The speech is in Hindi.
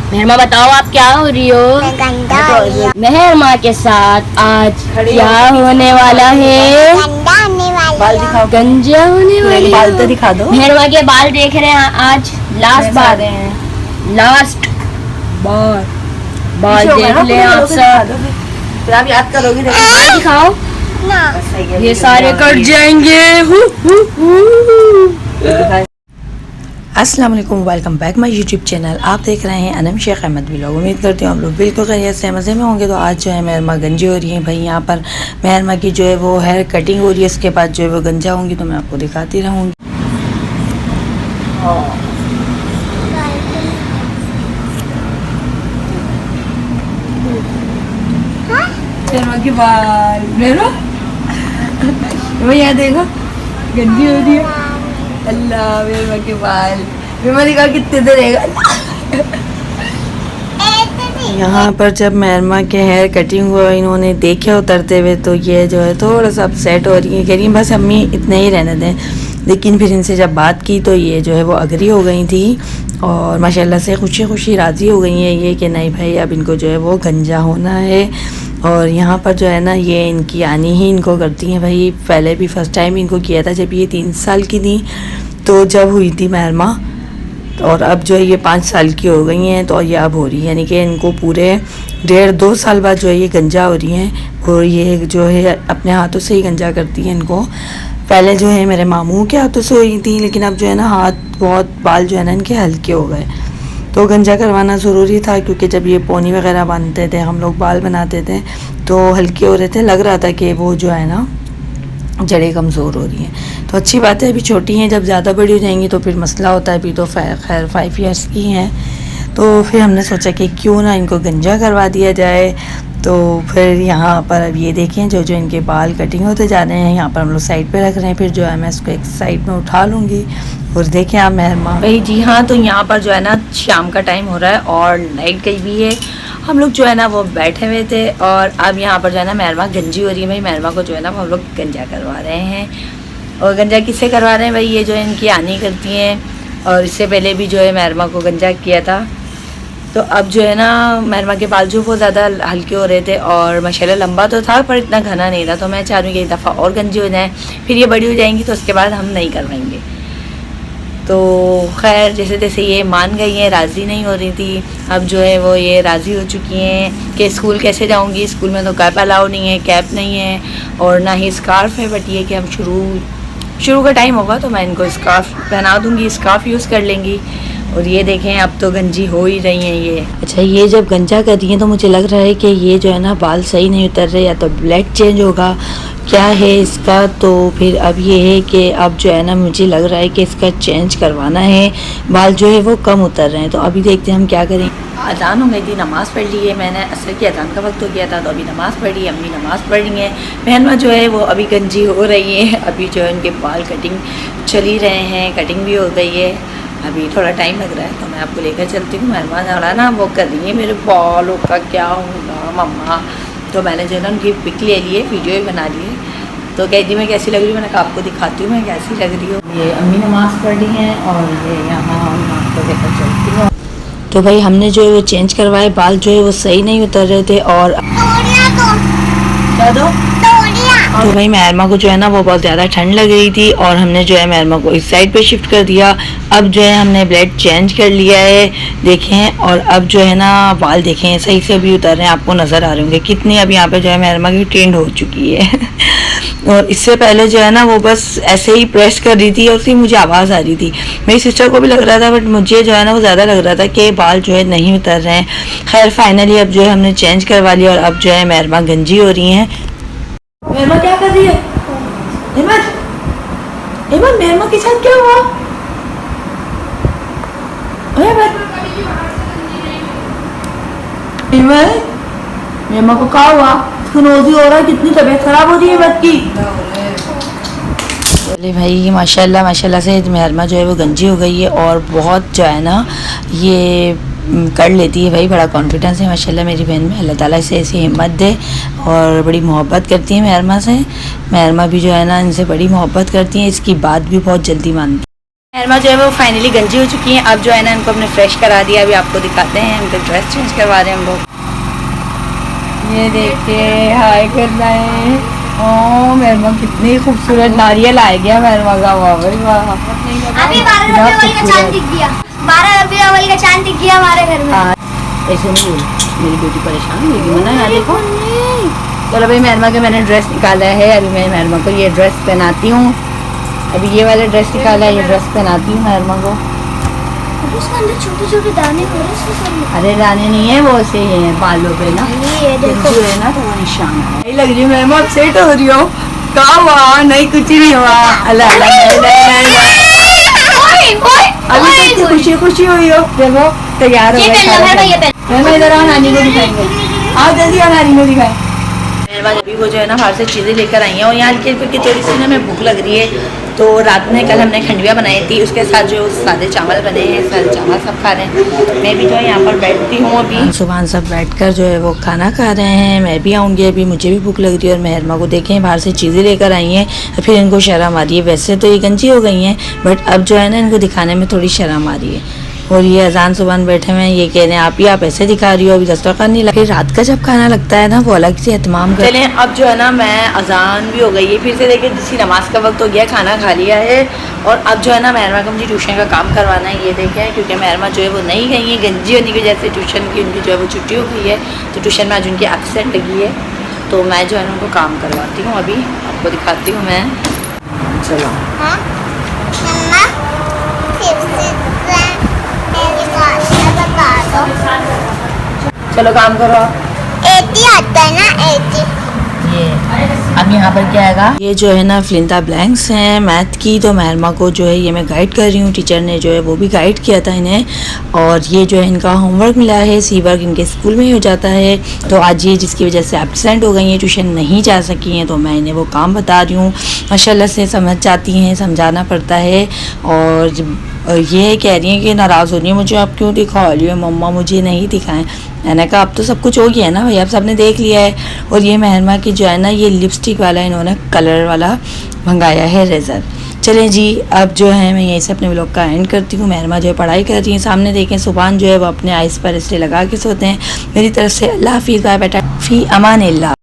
मेहरमा बताओ आप क्या हो रही हो? गंदा हो रही हो। मेहरमा के साथ आज क्या होने वाला है? गंदा होने वाली बाल हो। दिखाओ, गंजा होने वाली बाल तो हो। दिखा दो। मेहरमा के बाल देख रहे हैं आज लास्ट बार, लास्ट बार बाल देख ले आप सब। फिर आप याद करोगे। दिखाओ, ना ये सारे कट जाएंगे। अस्सलाम वालेकुम, welcome back my YouTube channel. आप देख रहे हैं अनम शेख अहमद व्लॉग। उम्मीद करती हूँ आप लोग बिल्कुल खैरियत से मज़े में होंगे। तो आज जो है मेहरमा गंजी हो रही है भाई। यहाँ पर मेहरमा की जो है वो हेयर कटिंग हो रही है, इसके बाद जो है वो गंजा होंगी तो मैं आपको दिखाती रहूँगी। मेहरमा के बाल, मेहरमा यहाँ देखो गंजी हो रही है। अल्लाह, मेहरमा के बाल मेहरमा दिखा कितने देर। यहाँ पर जब मेहरमा के हेयर कटिंग हुआ इन्होंने देखे उतरते हुए तो ये जो है थोड़ा सा अपसेट हो रही है, कह रही है बस अम्मी इतने ही रहने दें। लेकिन फिर इनसे जब बात की तो ये जो है वो अग्री हो गई थी और माशाल्लाह से खुशी खुशी राज़ी हो गई हैं ये कि नहीं भाई अब इनको जो है वो गंजा होना है। और यहाँ पर जो है ना ये इनकी आनी ही इनको करती हैं भाई। पहले भी फर्स्ट टाइम इनको किया था जब ये 3 साल की थी, तो जब हुई थी मेहरमा, और अब जो है ये 5 साल की हो गई हैं तो ये अब हो रही है, यानी कि इनको पूरे 1.5-2 साल बाद जो है ये गंजा हो रही हैं। और ये जो है अपने हाथों से ही गंजा करती हैं इनको। पहले जो है मेरे मामू के हाथों से हुई थी, लेकिन अब जो है ना हाथ बहुत बाल जो है ना इनके हल्के हो गए तो गंजा करवाना ज़रूरी था, क्योंकि जब ये पोनी वगैरह बांधते थे हम लोग बाल बनाते थे तो हल्के हो रहे थे, लग रहा था कि वो जो है ना जड़ें कमज़ोर हो रही हैं। तो अच्छी बात है, अभी छोटी हैं, जब ज़्यादा बड़ी हो जाएंगी तो फिर मसला होता है। अभी तो खैर 5 ईयर्स की हैं, तो फिर हमने सोचा कि क्यों ना इनको गंजा करवा दिया जाए। तो फिर यहाँ पर अब ये देखें जो इनके बाल कटिंग होते जा रहे हैं, यहाँ पर हम लोग साइड पे रख रहे हैं। फिर जो है मैं इसको एक साइड में उठा लूँगी। और देखें आप मेहरमा भाई, जी हाँ, तो यहाँ पर जो है ना शाम का टाइम हो रहा है और लाइट गई भी है। हम लोग जो है ना वो बैठे हुए थे और अब यहाँ पर जो है ना मेहरमा गंजी हो रही है भाई। मेहरमा को जो है ना हम लोग गंजा करवा रहे हैं। और गंजा किससे करवा रहे हैं भाई? ये जो है इनकी आनी करती हैं और इससे पहले भी जो है मेहरमा को गंजा किया था। तो अब जो है ना मेहरमा के बाल जो बहुत ज़्यादा हल्के हो रहे थे और माशाल्लाह लंबा तो था पर इतना घना नहीं था। तो मैं चाह रही हूँ कि एक दफ़ा और गंजी हो जाए, फिर ये बड़ी हो जाएंगी तो उसके बाद हम नहीं करवाएंगे। तो खैर जैसे जैसे ये मान गई हैं, राज़ी नहीं हो रही थी, अब जो है वो ये राज़ी हो चुकी हैं कि स्कूल कैसे जाऊंगी। स्कूल में तो कैप अलाउ नहीं है, कैप नहीं है और ना ही स्कार्फ़ है। बट ये कि हम शुरू का टाइम होगा तो मैं इनको स्कार्फ़ पहना दूँगी, स्कार्फ़ यूज़ कर लेंगी। और ये देखें अब तो गंजी हो ही रही हैं ये। अच्छा, ये जब गंजा कर रही हैं तो मुझे लग रहा है कि ये जो है ना बाल सही नहीं उतर रहे, या तो ब्लड चेंज होगा, क्या है इसका। तो फिर अब ये है कि अब जो है ना मुझे लग रहा है कि इसका चेंज करवाना है, बाल जो है वो कम उतर रहे हैं। तो अभी देखते हैं हम क्या करें। अजान हो गई थी, नमाज़ पढ़ ली है मैंने, असर की अजान का वक्त हो गया था तो अभी नमाज़ पढ़ी, अम्मी नमाज़ पढ़ रही हैं। मेहरमा जो है वो अभी गंजी हो रही है। अभी जो है उनके बाल कटिंग चल ही रहे हैं, कटिंग भी हो गई है। अभी थोड़ा टाइम लग रहा है तो मैं आपको लेकर चलती हूँ। मेहरमा जरा ना वो कर रही है मेरे बालों का क्या होगा मम्मा। तो मैंने जो है ना उनकी पिक ले ली है, वीडियो भी बना ली है। तो कहती मैं कैसी लग रही हूँ, मैंने कहा आपको दिखाती हूँ मैं कैसी लग रही हूँ। ये अम्मी नमाज़ पढ़ रही हैं और ये यहाँ हम आपको लेकर चलती हूँ। तो भाई हमने जो है वो चेंज करवाए, बाल जो है वो सही नहीं उतर रहे थे और क्या दो तो भाई मेहरमा को जो है ना वो बहुत ज़्यादा ठंड लग रही थी और हमने जो है मेहरमा को इस साइड पे शिफ्ट कर दिया। अब जो है हमने ब्लेड चेंज कर लिया है, देखें। और अब जो है ना बाल देखें सही से अभी उतर रहे हैं, आपको नज़र आ रहे होंगे कितनी अब यहाँ पे जो है मेहरमा की ट्रेंड हो चुकी है। और इससे पहले जो है ना वो बस ऐसे ही प्रेस कर रही थी और उसकी मुझे आवाज़ आ रही थी। मेरी सिस्टर को भी लग रहा था बट मुझे जो है ना वो ज़्यादा लग रहा था कि बाल जो है नहीं उतर रहे हैं। खैर फाइनली अब जो है हमने चेंज करवा लिया और अब जो है मेहरमा गंजी हो रही हैं। मेहरमा क्या कर रही है? हेमंत मेहरमा के साथ क्या हुआ? मेहरमा को क्या हुआ? नोजी हो रहा है, कितनी तबीयत खराब हो रही है हेमंत की। बोले भाई माशाल्लाह माशाल्लाह से मेहरमा जो है वो गंजी हो गई है और बहुत जो है ना ये कर लेती है भाई, बड़ा कॉन्फिडेंस है माशाल्लाह मेरी बहन में। अल्लाह ताला इसे ऐसी हिम्मत दे और बड़ी मोहब्बत करती है मेहरमा से। मेहरमा भी जो है ना इनसे बड़ी मोहब्बत करती है, इसकी बात भी बहुत जल्दी मानती है। मेहरमा जो है वो फाइनली गंजी हो चुकी हैं। अब जो है ना इनको हमने फ्रेश करा दिया। अभी आपको दिखाते हैं, इनका ड्रेस चेंज करवा रहे हैं हम लोग। ये देखिए हाय कर रहे हैं। ओ मेहरमा कितनी खूबसूरत नारियल आ गया मेहरमा का। वाह भाई वाह। अभी 12 रबी का चांद दिख गया। 12 रबी का चांद दिख गया हमारे घर में। ऐसे नहीं बोल, मेरी बेटी परेशान होगी मना। यहाँ देखो। चलो भाई मेहरमा के मैंने ड्रेस निकाला है। अभी मैं मेहरमा को ये ड्रेस पहनाती हूँ। अभी ये वाला ड्रेस निकाला है, ये ड्रेस पहनाती हूँ मेहरमा को। उसके अंदर छोटे छोटे दाने हो रहे हैं। अरे दाने नहीं है, वो से हैं बालों पे ना। ये देखो है ना, तो वो निशान है। नहीं लग रही मेहरमा, अपसेट हो रही हो। क्या हुआ? नहीं कुछ नहीं हुआ। अल्लाह अभी तक खुशी खुशी हुई हो। देखो तैयार हो गए। मेहरमा इधर आओ, नानी को दिखाएंगे। आओ जल्दी आओ, नानी को दिखाएं। मेहरमा अभी वो जो है ना बाहर से चीज़ें लेकर आई हैं और यहाँ हल्की हल्की थोड़ी सी ना हमें भूख लग रही है। तो रात में कल हमने खंडविया बनाई थी, उसके साथ जो सादे चावल बने हैं, सादे चावल सब खा रहे हैं। मैं भी जो है यहाँ पर बैठती हूँ। अभी सुबह सब बैठकर जो है वो खाना खा रहे हैं। मैं भी आऊँगी, अभी मुझे भी भूख लग रही है। और मेहरमा को देखें बाहर से चीज़ें लेकर आई हैं, फिर इनको शर्म आ रही है। वैसे तो ये गंजी हो गई हैं, बट अब जो है ना इनको दिखाने में थोड़ी शर्म आ रही है। और ये अजान सुबह बैठे हुए हैं, ये कह रहे हैं आप ऐसे दिखा रही हो, अभी दस्तरखान नहीं लगा। फिर रात का जब खाना लगता है ना वो अलग से एहतमाम कर। चलें अब जो है ना मैं अजान भी हो गई है, फिर से देखिए जिसकी नमाज का वक्त हो गया, खाना खा लिया है। और अब जो है ना मेहरमा को मुझे ट्यूशन का काम करवाना है। ये देखें क्योंकि मेहरमा जो है वो नहीं गई है, गंजी होने की वजह से ट्यूशन की उनकी जो है वो छुट्टी हो गई है। तो ट्यूशन में आज उनकी एब्सेंट लगी है, तो मैं जो है ना उनको काम करवाती हूँ। अभी आपको दिखाती हूँ मैं। चलो चलो काम करो। 80 आता है ना 80। ये अब यहाँ पर क्या आएगा? ये जो है ना फ्लिंता ब्लैंक्स हैं मैथ की। तो मेहरमा को जो है ये मैं गाइड कर रही हूँ। टीचर ने जो है वो भी गाइड किया था इन्हें। और ये जो है इनका होमवर्क मिला है, सी वर्क इनके स्कूल में ही हो जाता है। तो आज ये जिसकी वजह से एब्सेंट हो गई हैं, ट्यूशन नहीं जा सकी हैं, तो मैं इन्हें वो काम बता रही हूँ। माशाल्लाह से समझ जाती हैं, समझाना पड़ता है। और ये कह रही हैं कि नाराज़ हो रही है, मुझे आप क्यों दिखा रही हो मम्मा, मुझे नहीं दिखाएं। मैंने कहा अब तो सब कुछ हो गया है ना भैया, अब सबने देख लिया है। और ये मेहरमा की जो है ना ये लिपस्टिक वाला इन्होंने कलर वाला मंगाया है रेज़र। चलें जी अब जो है मैं यहीं से अपने व्लॉग का एंड करती हूँ। मेहरमा जो है पढ़ाई कर रही है, सामने देखें सुभान जो है वो अपने आइस पर इसलिए लगा के सोते हैं। मेरी तरफ से अल्लाह हाफिज़, बाय बेटा, फ़ी अमान अल्लाह।